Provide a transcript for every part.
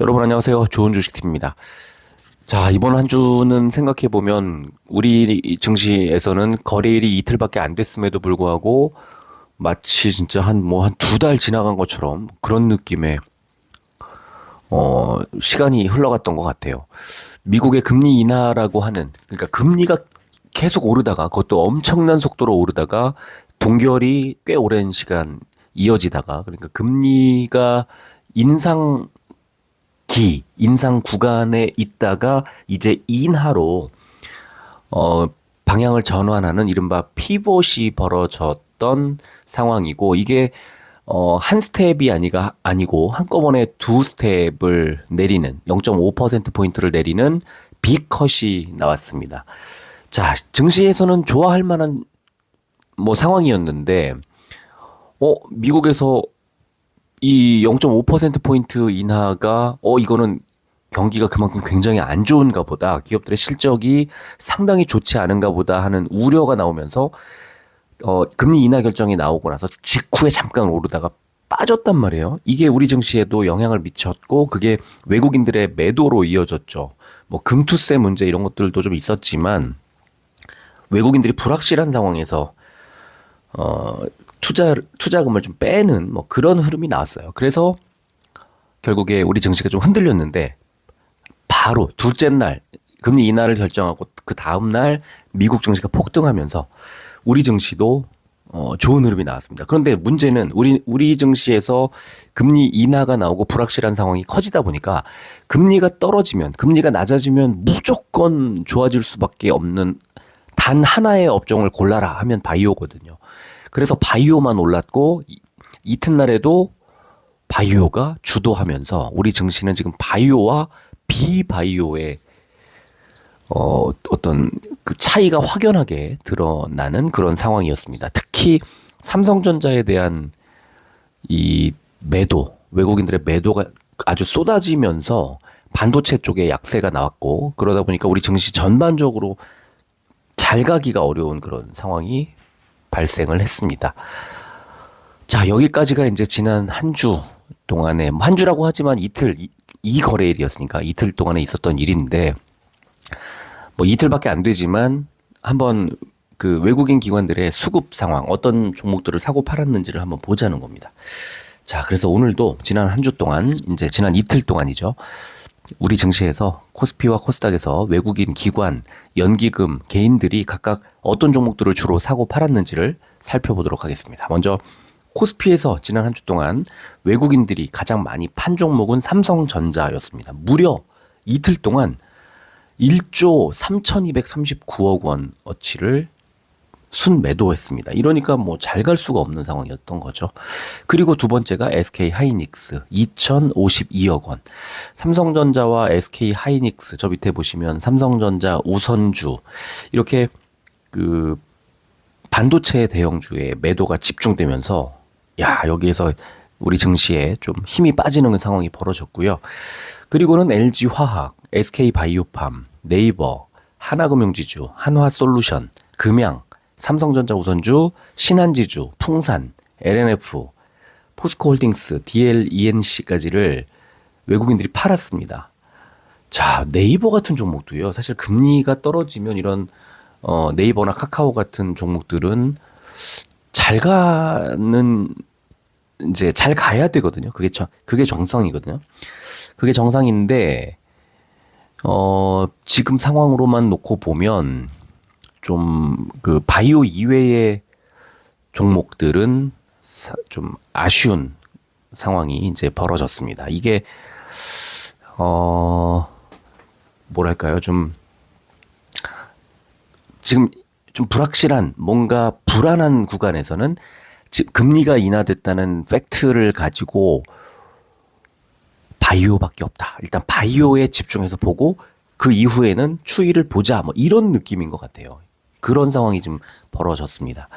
여러분 안녕하세요. 좋은 주식팀입니다. 자, 이번 한 주는 생각해보면 우리 증시에서는 거래일이 이틀밖에 안 됐음에도 불구하고 마치 진짜 한 두 달 지나간 것처럼 그런 느낌의 시간이 흘러갔던 것 같아요. 미국의 금리 인하라고 하는, 그러니까 금리가 계속 오르다가 그것도 엄청난 속도로 오르다가 동결이 꽤 오랜 시간 이어지다가, 그러니까 금리가 인상 인상 구간에 있다가 이제 인하로 방향을 전환하는 이른바 피봇이 벌어졌던 상황이고, 이게 한 스텝이 아니고 한꺼번에 두 스텝을 내리는 0.5% 포인트를 내리는 빅컷이 나왔습니다. 자, 증시에서는 좋아할 만한 상황이었는데, 미국에서 이 0.5%포인트 인하가, 이거는 경기가 그만큼 굉장히 안 좋은가 보다, 기업들의 실적이 상당히 좋지 않은가 보다 하는 우려가 나오면서, 금리 인하 결정이 나오고 나서 직후에 잠깐 오르다가 빠졌단 말이에요. 이게 우리 증시에도 영향을 미쳤고, 그게 외국인들의 매도로 이어졌죠. 금투세 문제 이런 것들도 좀 있었지만, 외국인들이 불확실한 상황에서, 투자금을 좀 빼는 그런 흐름이 나왔어요. 그래서 결국에 우리 증시가 좀 흔들렸는데, 바로 둘째 날 금리 인하를 결정하고 그 다음 날 미국 증시가 폭등하면서 우리 증시도 좋은 흐름이 나왔습니다. 그런데 문제는 우리 증시에서 금리 인하가 나오고 불확실한 상황이 커지다 보니까, 금리가 떨어지면, 금리가 낮아지면 무조건 좋아질 수밖에 없는 단 하나의 업종을 골라라 하면 바이오거든요. 그래서 바이오만 올랐고, 이튿날에도 바이오가 주도하면서 우리 증시는 지금 바이오와 비바이오의 어떤 그 차이가 확연하게 드러나는 그런 상황이었습니다. 특히 삼성전자에 대한 이 매도, 외국인들의 매도가 아주 쏟아지면서 반도체 쪽에 약세가 나왔고, 그러다 보니까 우리 증시 전반적으로 잘 가기가 어려운 그런 상황이 발생을 했습니다. 자, 여기까지가 이제 지난 한 주 동안에, 한 주라고 하지만 이 거래일이었으니까 이틀 동안에 있었던 일인데, 이틀밖에 안 되지만 한번 그 외국인 기관들의 수급 상황, 어떤 종목들을 사고 팔았는지를 한번 보자는 겁니다. 자, 그래서 오늘도 지난 한 주 동안, 이제 지난 이틀 동안이죠, 우리 증시에서 코스피와 코스닥에서 외국인 기관, 연기금, 개인들이 각각 어떤 종목들을 주로 사고 팔았는지를 살펴보도록 하겠습니다. 먼저 코스피에서 지난 한 주 동안 외국인들이 가장 많이 판 종목은 삼성전자였습니다. 무려 이틀 동안 1조 3,239억 원 어치를 순매도했습니다. 이러니까 잘 갈 수가 없는 상황이었던 거죠. 그리고 두 번째가 SK 하이닉스 2,052억 원. 삼성전자와 SK 하이닉스, 저 밑에 보시면 삼성전자, 우선주, 이렇게 그 반도체 대형주의 매도가 집중되면서, 여기에서 우리 증시에 좀 힘이 빠지는 상황이 벌어졌고요. 그리고는 LG화학, SK바이오팜, 네이버, 하나금융지주, 한화솔루션, 금양, 삼성전자 우선주, 신한지주, 풍산, LNF, 포스코홀딩스, DLENC까지를 외국인들이 팔았습니다. 자, 네이버 같은 종목도요, 사실 금리가 떨어지면 이런 네이버나 카카오 같은 종목들은 잘 가야 되거든요. 그게 정상이거든요. 그게 정상인데, 지금 상황으로만 놓고 보면 좀 그 바이오 이외의 종목들은 좀 아쉬운 상황이 이제 벌어졌습니다. 이게 뭐랄까요, 지금 좀 불확실한, 뭔가 불안한 구간에서는 금리가 인하됐다는 팩트를 가지고 바이오밖에 없다, 일단 바이오에 집중해서 보고 그 이후에는 추이를 보자, 이런 느낌인 것 같아요. 그런 상황이 지금 벌어졌습니다.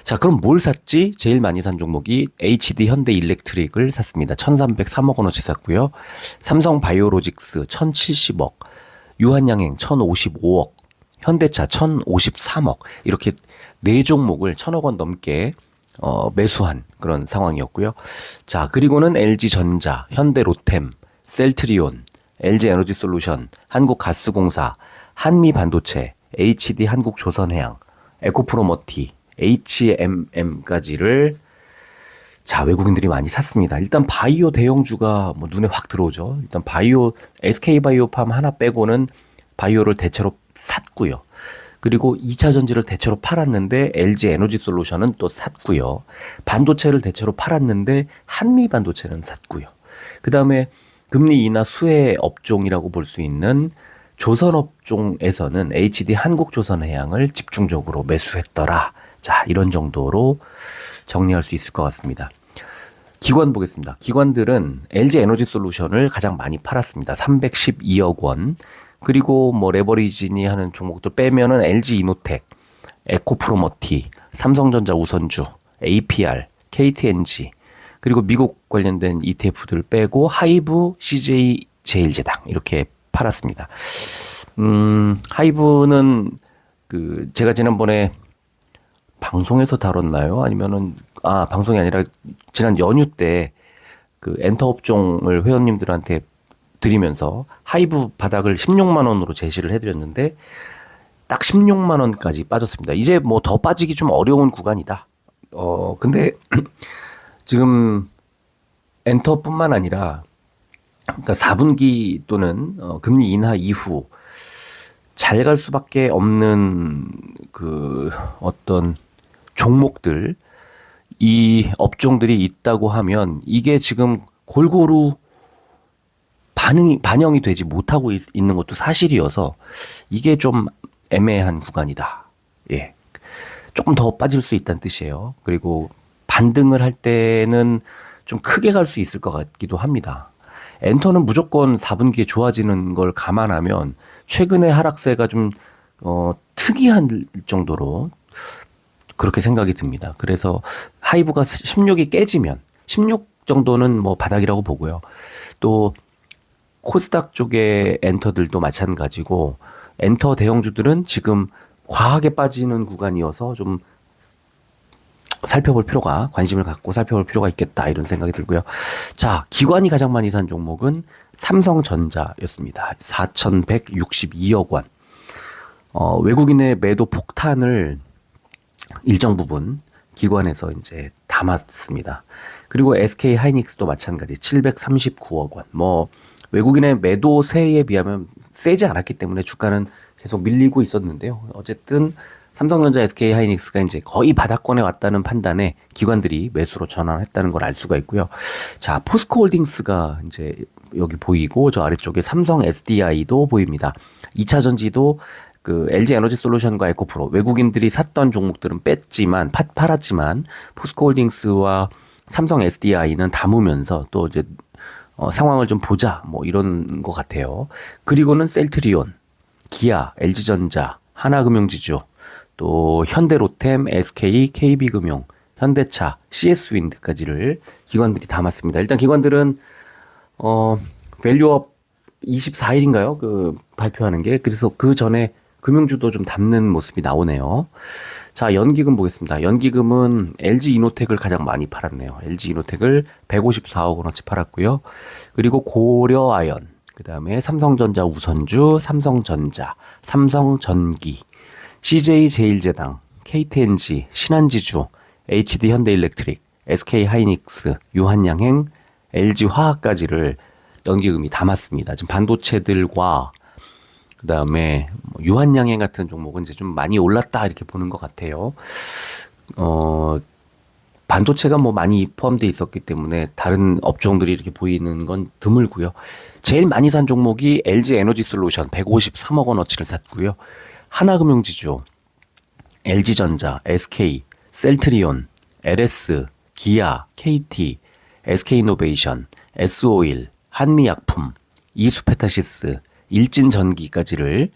자, 그럼 뭘 샀지? 제일 많이 산 종목이 HD 현대일렉트릭을 샀습니다. 1,303억 원어치 샀고요. 삼성바이오로직스 1,070억, 유한양행 1,055억, 현대차 1,053억, 이렇게 네 종목을 1,000억 원 넘게 매수한 그런 상황이었고요. 자, 그리고는 LG전자, 현대로템, 셀트리온, LG에너지솔루션, 한국가스공사, 한미반도체, HD 한국조선해양, 에코프로머티, HMM까지를 자, 외국인들이 많이 샀습니다. 일단 바이오 대형주가 뭐 눈에 확 들어오죠. 일단 바이오, SK바이오팜 하나 빼고는 바이오를 대체로 샀고요. 그리고 2차 전지를 대체로 팔았는데 LG 에너지 솔루션은 또 샀고요. 반도체를 대체로 팔았는데 한미 반도체는 샀고요. 그다음에 금리 인하 수혜 업종이라고 볼 수 있는 조선 업종에서는 HD 한국조선해양을 집중적으로 매수했더라. 자, 이런 정도로 정리할 수 있을 것 같습니다. 기관 보겠습니다. 기관들은 LG 에너지 솔루션을 가장 많이 팔았습니다. 312억 원. 그리고 뭐 레버리지니 하는 종목들 빼면은 LG 이노텍, 에코프로머티, 삼성전자 우선주, APR, KTNG, 그리고 미국 관련된 ETF들 빼고 하이브, CJ 제일제당 이렇게 팔았습니다. 하이브는 그 제가 지난번에 방송에서 다뤘나요? 아니면은 방송이 아니라 지난 연휴 때 그 엔터 업종을 회원님들한테 드리면서 하이브 바닥을 16만 원으로 제시를 해드렸는데 딱 16만 원까지 빠졌습니다. 이제 뭐 더 빠지기 좀 어려운 구간이다. 근데 지금 엔터뿐만 아니라 그러니까 4분기 또는 금리 인하 이후 잘 갈 수밖에 없는 그 어떤 종목들 이 업종들이 있다고 하면 이게 지금 골고루 반영이 되지 못하고 있는 것도 사실이어서 이게 좀 애매한 구간이다. 예. 조금 더 빠질 수 있다는 뜻이에요. 그리고 반등을 할 때는 좀 크게 갈 수 있을 것 같기도 합니다. 엔터는 무조건 4분기에 좋아지는 걸 감안하면 최근의 하락세가 좀 특이한 정도로 그렇게 생각이 듭니다. 그래서 하이브가 16이 깨지면 16 정도는 뭐 바닥이라고 보고요. 또 코스닥 쪽의 엔터들도 마찬가지고 엔터 대형주들은 지금 과하게 빠지는 구간이어서 좀 살펴볼 필요가 관심을 갖고 살펴볼 필요가 있겠다 이런 생각이 들고요. 자, 기관이 가장 많이 산 종목은 삼성전자였습니다. 4,162억 원. 외국인의 매도 폭탄을 일정 부분 기관에서 이제 담았습니다. 그리고 SK 하이닉스도 마찬가지 739억 원. 뭐 외국인의 매도세에 비하면 세지 않았기 때문에 주가는 계속 밀리고 있었는데요. 어쨌든 삼성전자, SK 하이닉스가 이제 거의 바닥권에 왔다는 판단에 기관들이 매수로 전환했다는 걸 알 수가 있고요. 자, 포스코홀딩스가 이제 여기 보이고 저 아래쪽에 삼성 SDI도 보입니다. 2차 전지도 그 LG 에너지 솔루션과 에코프로 외국인들이 샀던 종목들은 뺐지만 팔았지만 포스코홀딩스와 삼성 SDI는 담으면서 또 이제 상황을 좀 보자 뭐 이런 것 같아요. 그리고는 셀트리온, 기아, LG전자, 하나금융지주, 또 현대로템, SK, KB금융, 현대차, CS윈드까지를 기관들이 담았습니다. 일단 기관들은 밸류업 24일인가요? 그 발표하는 게. 그래서 그 전에 금융주도 좀 담는 모습이 나오네요. 자, 연기금 보겠습니다. 연기금은 LG 이노텍을 가장 많이 팔았네요. LG 이노텍을 154억 원어치 팔았고요. 그리고 고려아연, 그다음에 삼성전자 우선주, 삼성전자, 삼성전기, CJ 제일제당, KTNG, 신한지주, HD 현대일렉트릭, SK 하이닉스, 유한양행, LG 화학까지를 연기금이 담았습니다. 지금 반도체들과 그다음에 유한양행 같은 종목은 이제 좀 많이 올랐다 이렇게 보는 것 같아요. 반도체가 뭐 많이 포함되어 있었기 때문에 다른 업종들이 이렇게 보이는 건 드물고요. 제일 많이 산 종목이 LG 에너지 솔루션 153억 원어치를 샀고요. 하나금융지주, LG전자, SK, 셀트리온, LS, 기아, KT, SK이노베이션, S오일, 한미약품, 이수페타시스, 일진전기까지를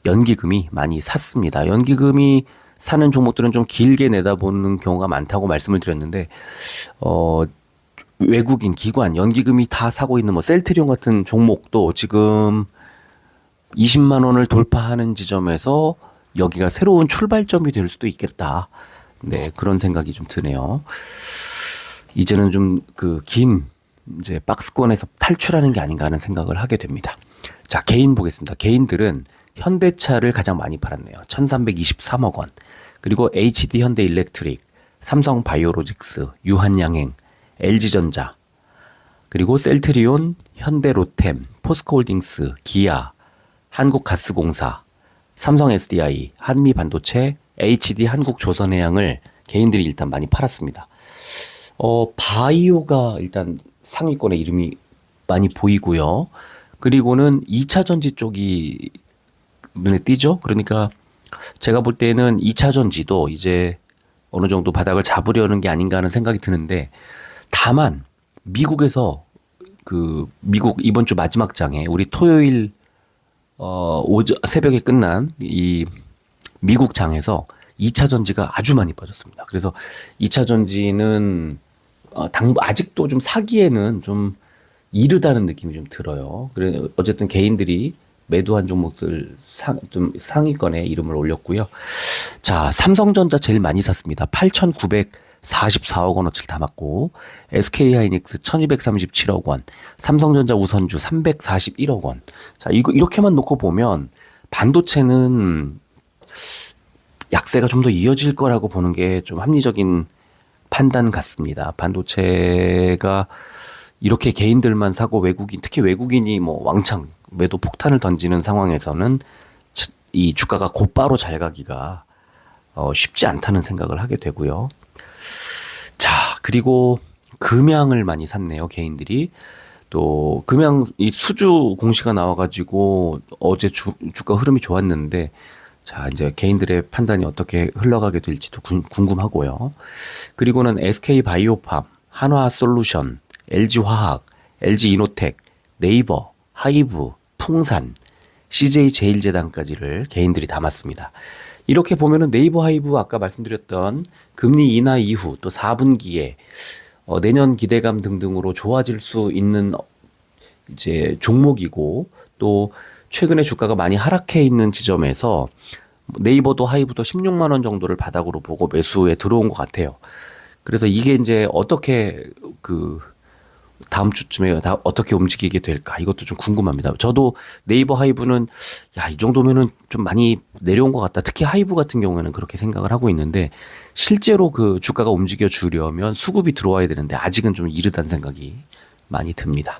연기금이 많이 샀습니다. 연기금이 사는 종목들은 좀 길게 내다보는 경우가 많다고 말씀을 드렸는데 외국인 기관 연기금이 다 사고 있는 뭐 셀트리온 같은 종목도 지금 20만 원을 돌파하는 지점에서 여기가 새로운 출발점이 될 수도 있겠다. 네, 그런 생각이 좀 드네요. 이제는 좀 그 긴 이제 박스권에서 탈출하는 게 아닌가 하는 생각을 하게 됩니다. 자, 개인 보겠습니다. 개인들은 현대차를 가장 많이 팔았네요. 1323억 원. 그리고 HD 현대일렉트릭, 삼성 바이오로직스, 유한양행, LG전자, 그리고 셀트리온, 현대로템, 포스코홀딩스, 기아, 한국가스공사, 삼성 SDI, 한미반도체, HD 한국조선해양을 개인들이 일단 많이 팔았습니다. 바이오가 일단 상위권에 이름이 많이 보이고요. 그리고는 2차 전지 쪽이 눈에 띄죠. 그러니까 제가 볼 때는 2차 전지도 이제 어느 정도 바닥을 잡으려는 게 아닌가 하는 생각이 드는데, 다만 미국에서 미국 이번 주 마지막 장에 우리 토요일 새벽에 끝난 이 미국 장에서 2차 전지가 아주 많이 빠졌습니다. 그래서 2차 전지는 아직도 좀 사기에는 좀 이르다는 느낌이 좀 들어요. 그래 어쨌든 개인들이 매도한 종목들 좀 상위권에 이름을 올렸고요. 자, 삼성전자 제일 많이 샀습니다. 8,944억 원어치를 담았고, SK하이닉스 1,237억 원, 삼성전자 우선주 341억 원. 자, 이렇게만 놓고 보면 반도체는 약세가 좀 더 이어질 거라고 보는 게 좀 합리적인 판단 같습니다. 반도체가 이렇게 개인들만 사고 특히 외국인이 뭐 왕창 매도 폭탄을 던지는 상황에서는 이 주가가 곧바로 잘 가기가 쉽지 않다는 생각을 하게 되고요. 자, 그리고 금양을 많이 샀네요, 개인들이. 또 금양 이 수주 공시가 나와가지고 어제 주가 흐름이 좋았는데, 자, 이제 개인들의 판단이 어떻게 흘러가게 될지도 궁금하고요. 그리고는 SK바이오팜, 한화솔루션, LG화학, LG이노텍, 네이버, 하이브, 풍산, CJ제일제당까지를 개인들이 담았습니다. 이렇게 보면은 네이버, 하이브 아까 말씀드렸던 금리 인하 이후 또 4분기에 내년 기대감 등등으로 좋아질 수 있는 이제 종목이고, 또 최근에 주가가 많이 하락해 있는 지점에서 네이버도 하이브도 16만 원 정도를 바닥으로 보고 매수에 들어온 것 같아요. 그래서 이게 이제 어떻게 다음 주쯤에 어떻게 움직이게 될까, 이것도 좀 궁금합니다. 저도 네이버 하이브는 이 정도면은 좀 많이 내려온 것 같다. 특히 하이브 같은 경우에는 그렇게 생각을 하고 있는데, 실제로 그 주가가 움직여 주려면 수급이 들어와야 되는데 아직은 좀 이르다는 생각이 많이 듭니다.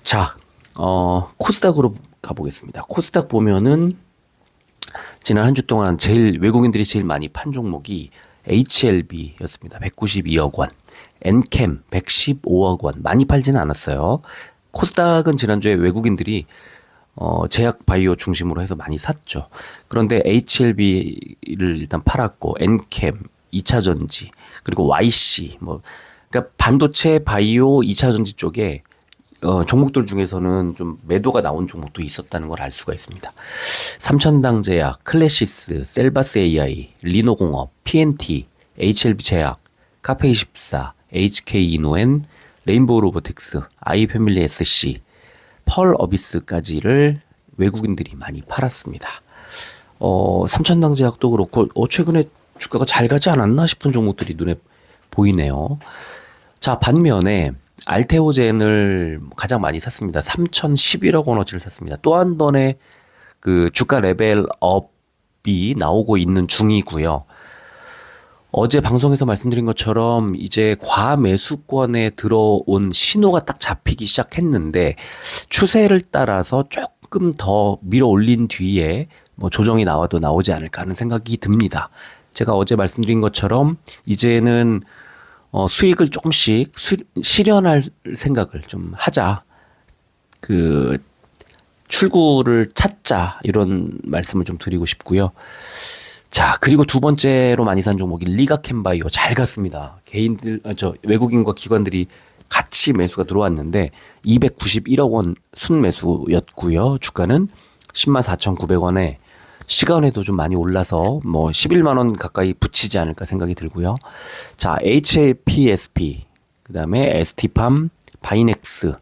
자, 코스닥으로 가보겠습니다. 코스닥 보면은 지난 한 주 동안 외국인들이 제일 많이 판 종목이 HLB였습니다. 192억 원. 엔캠 115억 원. 많이 팔지는 않았어요. 코스닥은 지난주에 외국인들이 제약 바이오 중심으로 해서 많이 샀죠. 그런데 HLB를 일단 팔았고, 엔캠, 2차 전지, 그리고 YC, 그러니까 반도체, 바이오, 2차 전지 쪽에 종목들 중에서는 좀 매도가 나온 종목도 있었다는 걸 알 수가 있습니다. 삼천당제약, 클래시스, 셀바스 AI, 리노공업, PNT, HLB제약, 카페24, HK이노엔, 레인보우 로보틱스, 아이패밀리 SC, 펄 어비스까지를 외국인들이 많이 팔았습니다. 삼천당제약도 그렇고 최근에 주가가 잘 가지 않았나 싶은 종목들이 눈에 보이네요. 자, 반면에 알테오젠을 가장 많이 샀습니다. 3,011억 원어치를 샀습니다. 또 한 번의 주가 레벨업이 나오고 있는 중이고요. 어제 방송에서 말씀드린 것처럼 이제 과매수권에 들어온 신호가 딱 잡히기 시작했는데, 추세를 따라서 조금 더 밀어 올린 뒤에 조정이 나와도 나오지 않을까 하는 생각이 듭니다. 제가 어제 말씀드린 것처럼 이제는 수익을 조금씩 실현할 생각을 좀 하자. 출구를 찾자. 이런 말씀을 좀 드리고 싶고요. 자, 그리고 두 번째로 많이 산 종목이 리가캠바이오. 잘 갔습니다. 외국인과 기관들이 같이 매수가 들어왔는데 291억 원 순매수였고요. 주가는 104,900원에 시간에도 좀 많이 올라서 11만 원 가까이 붙이지 않을까 생각이 들고요. 자, HAPSP, 그다음에 ST팜, 바이넥스,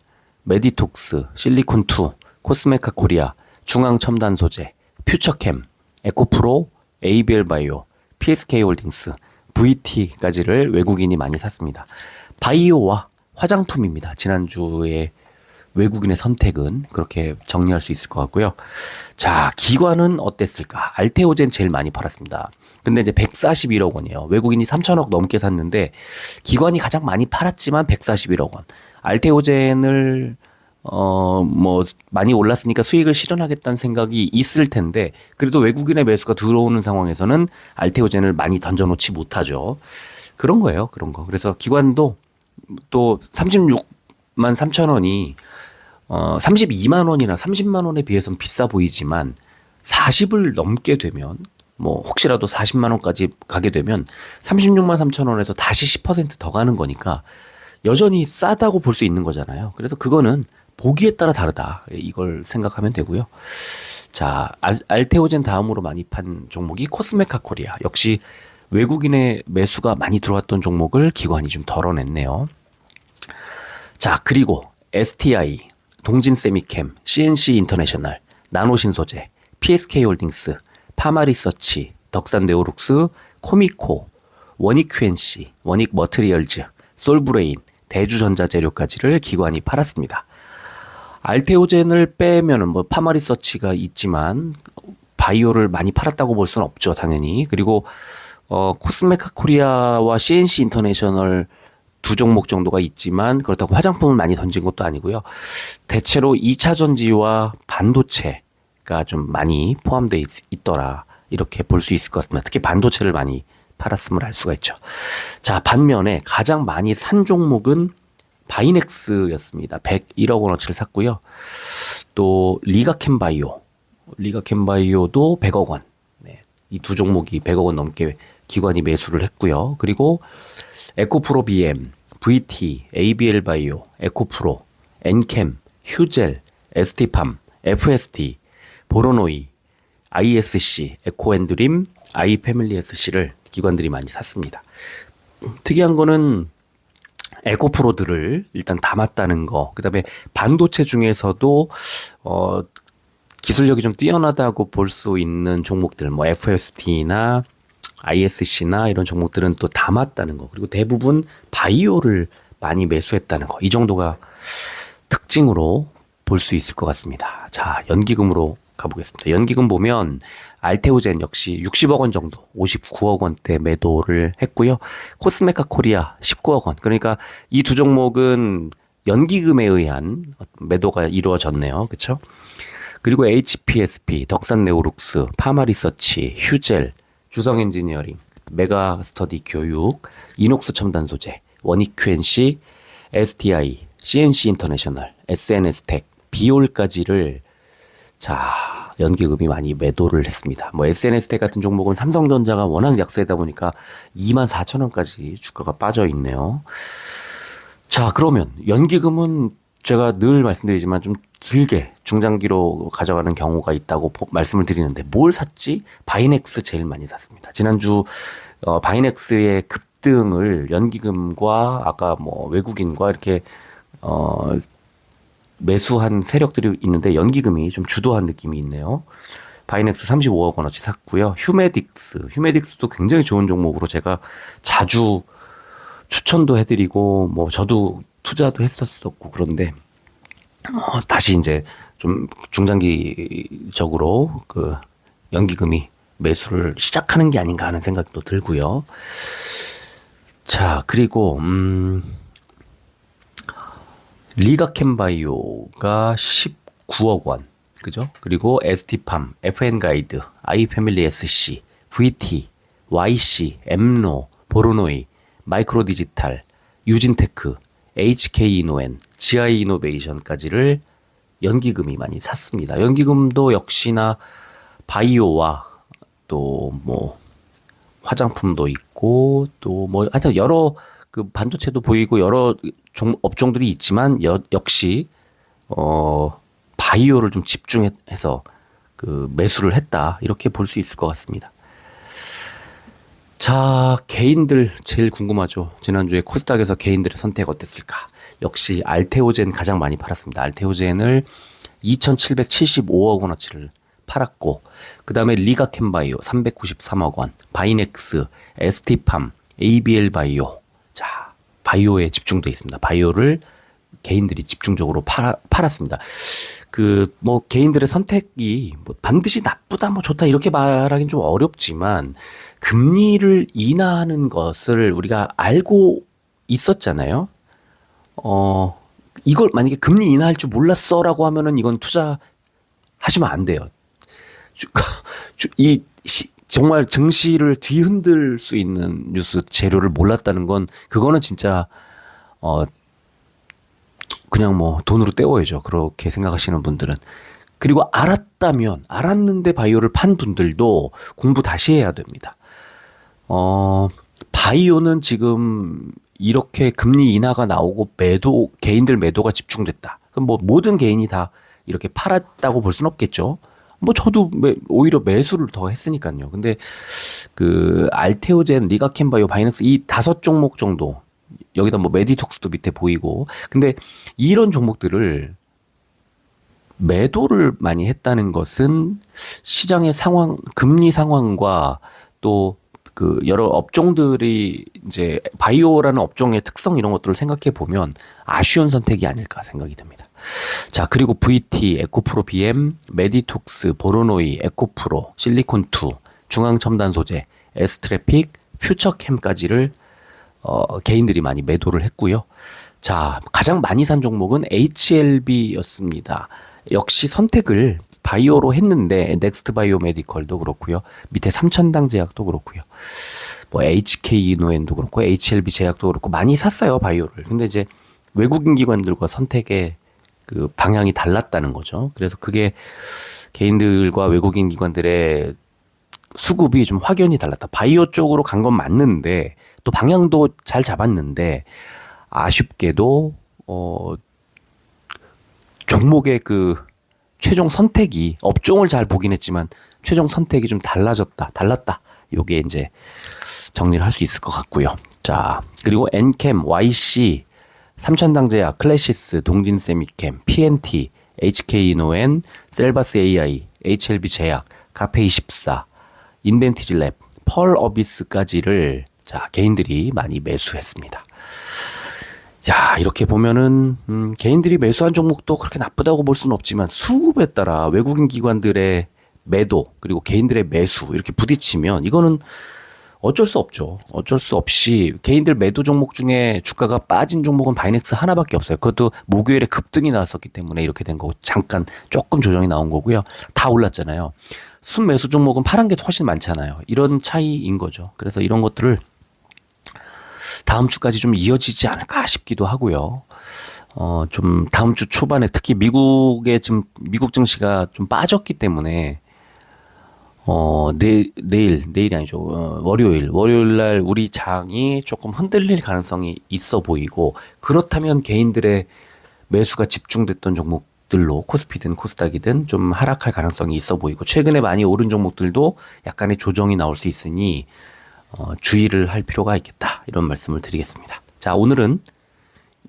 메디톡스, 실리콘2, 코스메카 코리아, 중앙첨단소재, 퓨처캠, 에코프로, ABL바이오, PSK홀딩스, VT까지를 외국인이 많이 샀습니다. 바이오와 화장품입니다. 지난주에 외국인의 선택은 그렇게 정리할 수 있을 것 같고요. 자, 기관은 어땠을까? 알테오젠 제일 많이 팔았습니다. 근데 이제 141억 원이에요. 외국인이 3천억 넘게 샀는데 기관이 가장 많이 팔았지만 141억 원. 알테오젠을 뭐 많이 올랐으니까 수익을 실현하겠다는 생각이 있을 텐데 그래도 외국인의 매수가 들어오는 상황에서는 알테오젠을 많이 던져놓지 못하죠. 그런 거예요. 그런 거. 그래서 기관도 또 36만 3천 원이 32만 원이나 30만 원에 비해서는 비싸 보이지만 40을 넘게 되면 뭐 혹시라도 40만 원까지 가게 되면 36만 3천 원에서 다시 10%더 가는 거니까 여전히 싸다고 볼 수 있는 거잖아요. 그래서 그거는 보기에 따라 다르다. 이걸 생각하면 되고요. 자, 알테오젠 다음으로 많이 판 종목이 코스메카 코리아. 역시 외국인의 매수가 많이 들어왔던 종목을 기관이 좀 덜어냈네요. 자, 그리고 STI, 동진세미캠, CNC 인터내셔널, 나노신소재, PSK홀딩스, 파마리서치, 덕산네오룩스, 코미코, 원익QNC, 원익머트리얼즈, 솔브레인, 대주전자재료까지를 기관이 팔았습니다. 알테오젠을 빼면은 뭐 파마리서치가 있지만 바이오를 많이 팔았다고 볼 수는 없죠, 당연히. 그리고 코스메카 코리아와 CNC 인터내셔널 두 종목 정도가 있지만 그렇다고 화장품을 많이 던진 것도 아니고요. 대체로 2차 전지와 반도체가 좀 많이 포함되어 있더라. 이렇게 볼 수 있을 것 같습니다. 특히 반도체를 많이 팔았음을 알 수가 있죠. 자, 반면에 가장 많이 산 종목은 바이넥스였습니다. 101억 원어치를 샀고요. 또 리가캠바이오도 100억 원. 네, 이 두 종목이 100억 원 넘게 기관이 매수를 했고요. 그리고 에코프로 BM, VT, ABL바이오, 에코프로, 엔캠, 휴젤, ST팜, FST, 보로노이, ISC, 에코엔드림, 아이패밀리SC를 기관들이 많이 샀습니다. 특이한 거는 에코프로들을 일단 담았다는 거. 그다음에 반도체 중에서도 기술력이 좀 뛰어나다고 볼 수 있는 종목들, 뭐 FST나 ISC나 이런 종목들은 또 담았다는 거. 그리고 대부분 바이오를 많이 매수했다는 거. 이 정도가 특징으로 볼 수 있을 것 같습니다. 자, 연기금으로 가보겠습니다. 연기금 보면 알테오젠 역시 60억 원 정도, 59억 원대 매도를 했고요. 코스메카 코리아 19억 원. 그러니까 이 두 종목은 연기금에 의한 매도가 이루어졌네요. 그렇죠? 그리고 HPSP, 덕산네오룩스, 파마리서치, 휴젤, 주성엔지니어링, 메가스터디 교육, 이녹스 첨단소재, 원익QNC, STI, CNC 인터내셔널, SNS텍, 비올까지를 자, 연기금이 많이 매도를 했습니다. 뭐 SNS텍 같은 종목은 삼성전자가 워낙 약세다 보니까 24,000원까지 주가가 빠져 있네요. 자, 그러면 연기금은 제가 늘 말씀드리지만 좀 길게 중장기로 가져가는 경우가 있다고 말씀을 드리는데 뭘 샀지? 바이넥스 제일 많이 샀습니다. 지난주 바이넥스의 급등을 연기금과 아까 뭐 외국인과 이렇게 매수한 세력들이 있는데 연기금이 좀 주도한 느낌이 있네요. 바이넥스 35억 원어치 샀고요. 휴메딕스도 굉장히 좋은 종목으로 제가 자주 추천도 해드리고 뭐 저도 투자도 했었었고 그런데 다시 이제 좀 중장기적으로 그 연기금이 매수를 시작하는 게 아닌가 하는 생각도 들고요. 자, 그리고 리가캠바이오가 19억 원, 그죠? 그리고 ST팜, FN가이드, 아이패밀리SC, VT, YC, 엠노, 보로노이, 마이크로디지털, 유진테크, HK이노엔, GI이노베이션까지를 연기금이 많이 샀습니다. 연기금도 역시나 바이오와 또 뭐 화장품도 있고 또 뭐 하여튼 여러 그 반도체도 보이고 여러 업종들이 있지만 역시 바이오를 좀 집중해서 그 매수를 했다 이렇게 볼 수 있을 것 같습니다. 자, 개인들 제일 궁금하죠. 지난주에 코스닥에서 개인들의 선택 어땠을까? 역시 알테오젠 가장 많이 팔았습니다. 알테오젠을 2,775억 원어치를 팔았고 그 다음에 리가캠바이오 393억 원, 바이넥스, ST팜, ABL바이오 자 바이오에 집중돼 있습니다. 바이오를 개인들이 집중적으로 팔았습니다. 그 뭐 개인들의 선택이 뭐 반드시 나쁘다 뭐 좋다 이렇게 말하기는 좀 어렵지만 금리를 인하하는 것을 우리가 알고 있었잖아요. 이걸 만약에 금리 인하할 줄 몰랐어라고 하면은 이건 투자하시면 안 돼요. 정말 증시를 뒤흔들 수 있는 뉴스 재료를 몰랐다는 건 그거는 진짜 그냥 뭐 돈으로 때워야죠. 그렇게 생각하시는 분들은. 그리고 알았는데 바이오를 판 분들도 공부 다시 해야 됩니다. 바이오는 지금 이렇게 금리 인하가 나오고 개인들 매도가 집중됐다. 그럼 뭐 모든 개인이 다 이렇게 팔았다고 볼 수는 없겠죠. 뭐 저도 오히려 매수를 더 했으니까요. 근데 그 알테오젠, 리가켄바이오, 바이넥스 이 5종목 정도 여기다 뭐 메디톡스도 밑에 보이고 근데 이런 종목들을 매도를 많이 했다는 것은 시장의 상황, 금리 상황과 또 그 여러 업종들이 이제 바이오라는 업종의 특성 이런 것들을 생각해 보면 아쉬운 선택이 아닐까 생각이 듭니다. 자, 그리고 VT, 에코프로 BM, 메디톡스, 보로노이, 에코프로, 실리콘2, 중앙첨단 소재, 에스트래픽, 퓨처캠까지를 개인들이 많이 매도를 했고요. 자, 가장 많이 산 종목은 HLB였습니다. 역시 선택을 바이오로 했는데 넥스트 바이오 메디컬도 그렇고요. 밑에 삼천당 제약도 그렇고요. 뭐 HK 이노엔도 그렇고 HLB 제약도 그렇고 많이 샀어요, 바이오를. 근데 이제 외국인 기관들과 선택의 그 방향이 달랐다는 거죠. 그래서 그게 개인들과 외국인 기관들의 수급이 좀 확연히 달랐다. 바이오 쪽으로 간 건 맞는데 또 방향도 잘 잡았는데 아쉽게도 종목의 그 최종 선택이 업종을 잘 보긴 했지만 최종 선택이 좀 달랐다. 요게 이제 정리를 할 수 있을 것 같고요. 자, 그리고 엔캠, YC, 삼천당제약, 클래시스, 동진세미캠, PNT, HK이노엔, 셀바스 AI, HLB 제약, 카페24, 인벤티지랩, 펄어비스까지를 자, 개인들이 많이 매수했습니다. 자, 이렇게 보면은 개인들이 매수한 종목도 그렇게 나쁘다고 볼 수는 없지만 수급에 따라 외국인 기관들의 매도 그리고 개인들의 매수 이렇게 부딪히면 이거는 어쩔 수 없죠. 어쩔 수 없이 개인들 매도 종목 중에 주가가 빠진 종목은 바이넥스 하나밖에 없어요. 그것도 목요일에 급등이 나왔었기 때문에 이렇게 된 거고 잠깐 조금 조정이 나온 거고요. 다 올랐잖아요. 순매수 종목은 파란 게 훨씬 많잖아요. 이런 차이인 거죠. 그래서 이런 것들을 다음 주까지 좀 이어지지 않을까 싶기도 하고요. 좀 다음 주 초반에 특히 미국 증시가 좀 빠졌기 때문에 내일이 아니죠. 월요일 날 우리 장이 조금 흔들릴 가능성이 있어 보이고 그렇다면 개인들의 매수가 집중됐던 종목들로 코스피든 코스닥이든 좀 하락할 가능성이 있어 보이고 최근에 많이 오른 종목들도 약간의 조정이 나올 수 있으니 주의를 할 필요가 있겠다. 이런 말씀을 드리겠습니다. 자, 오늘은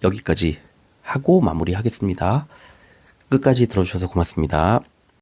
여기까지 하고 마무리하겠습니다. 끝까지 들어주셔서 고맙습니다.